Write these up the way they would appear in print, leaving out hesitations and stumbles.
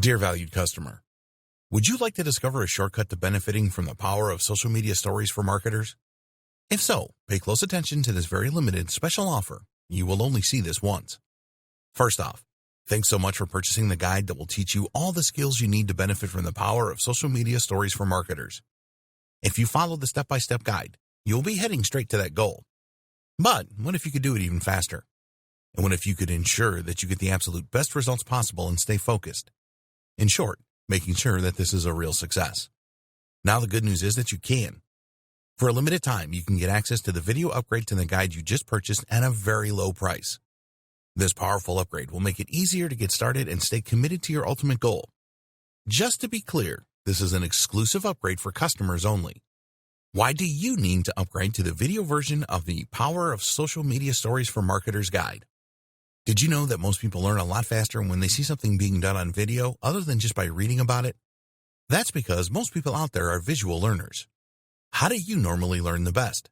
Dear valued customer, would you like to discover a shortcut to benefiting from the power of social media stories for marketers? If so, pay close attention to this very limited special offer. You will only see this once. First off, thanks so much for purchasing the guide that will teach you all the skills you need to benefit from the power of social media stories for marketers. If you follow the step-by-step guide, you'll be heading straight to that goal. But what if you could do it even faster? And what if you could ensure that you get the absolute best results possible and stay focused? In short, making sure that this is a real success. Now the good news is that you can. For a limited time, you can get access to the video upgrade to the guide you just purchased at a very low price. This powerful upgrade will make it easier to get started and stay committed to your ultimate goal. Just to be clear, this is an exclusive upgrade for customers only. Why do you need to upgrade to the video version of the Power of Social Media Stories for Marketers guide? Did you know that most people learn a lot faster when they see something being done on video other than just by reading about it? That's because most people out there are visual learners. How do you normally learn the best?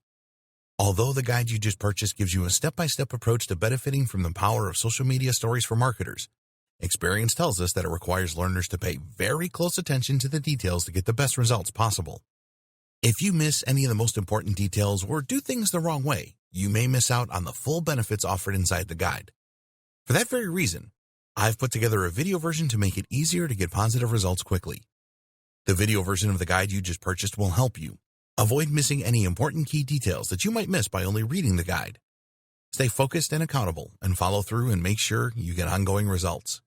Although the guide you just purchased gives you a step-by-step approach to benefiting from the power of social media stories for marketers, experience tells us that it requires learners to pay very close attention to the details to get the best results possible. If you miss any of the most important details or do things the wrong way, you may miss out on the full benefits offered inside the guide. For that very reason, I've put together a video version to make it easier to get positive results quickly. The video version of the guide you just purchased will help you avoid missing any important key details that you might miss by only reading the guide. Stay focused and accountable and follow through and make sure you get ongoing results.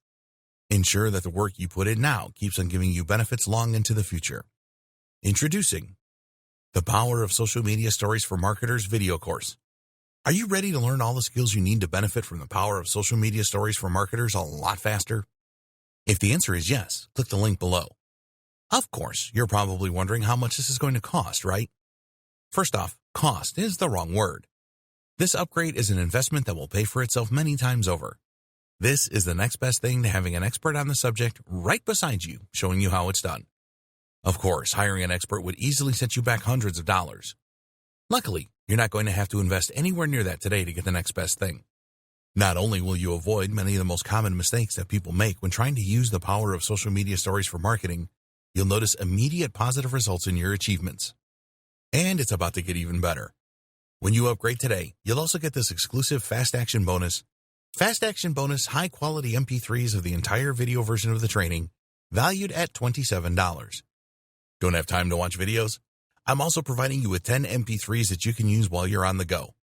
Ensure that the work you put in now keeps on giving you benefits long into the future. Introducing the Power of Social Media Stories for Marketers video course. Are you ready to learn all the skills you need to benefit from the power of social media stories for marketers a lot faster? If the answer is yes, click the link below. Of course, you're probably wondering how much this is going to cost, right? First off, cost is the wrong word. This upgrade is an investment that will pay for itself many times over. This is the next best thing to having an expert on the subject right beside you, showing you how it's done. Of course, hiring an expert would easily set you back hundreds of dollars. Luckily, you're not going to have to invest anywhere near that today to get the next best thing. Not only will you avoid many of the most common mistakes that people make when trying to use the power of social media stories for marketing, you'll notice immediate positive results in your achievements. And it's about to get even better. When you upgrade today, you'll also get this exclusive Fast Action Bonus. Fast Action Bonus high-quality MP3s of the entire video version of the training, valued at $27. Don't have time to watch videos? I'm also providing you with 10 MP3s that you can use while you're on the go.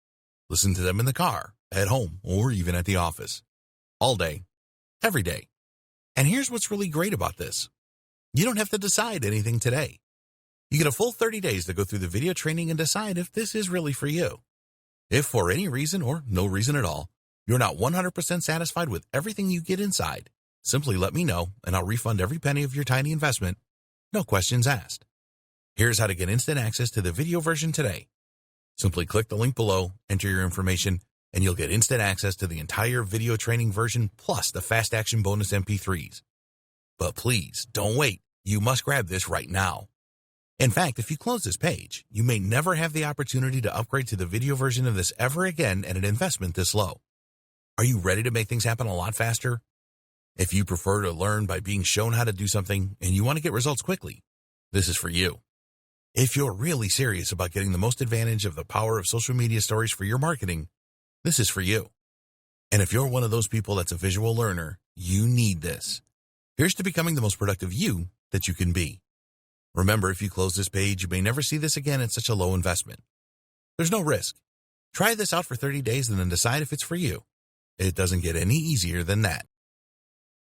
Listen to them in the car, at home, or even at the office. All day, every day. And here's what's really great about this. You don't have to decide anything today. You get a full 30 days to go through the video training and decide if this is really for you. If for any reason or no reason at all, you're not 100% satisfied with everything you get inside, simply let me know and I'll refund every penny of your tiny investment. No questions asked. Here's how to get instant access to the video version today. Simply click the link below, enter your information, and you'll get instant access to the entire video training version plus the Fast Action Bonus MP3s. But please, don't wait. You must grab this right now. In fact, if you close this page, you may never have the opportunity to upgrade to the video version of this ever again at an investment this low. Are you ready to make things happen a lot faster? If you prefer to learn by being shown how to do something and you want to get results quickly, this is for you. If you're really serious about getting the most advantage of the power of social media stories for your marketing, this is for you. And if you're one of those people that's a visual learner, you need this. Here's to becoming the most productive you that you can be. Remember, if you close this page, you may never see this again at such a low investment. There's no risk. Try this out for 30 days and then decide if it's for you. It doesn't get any easier than that.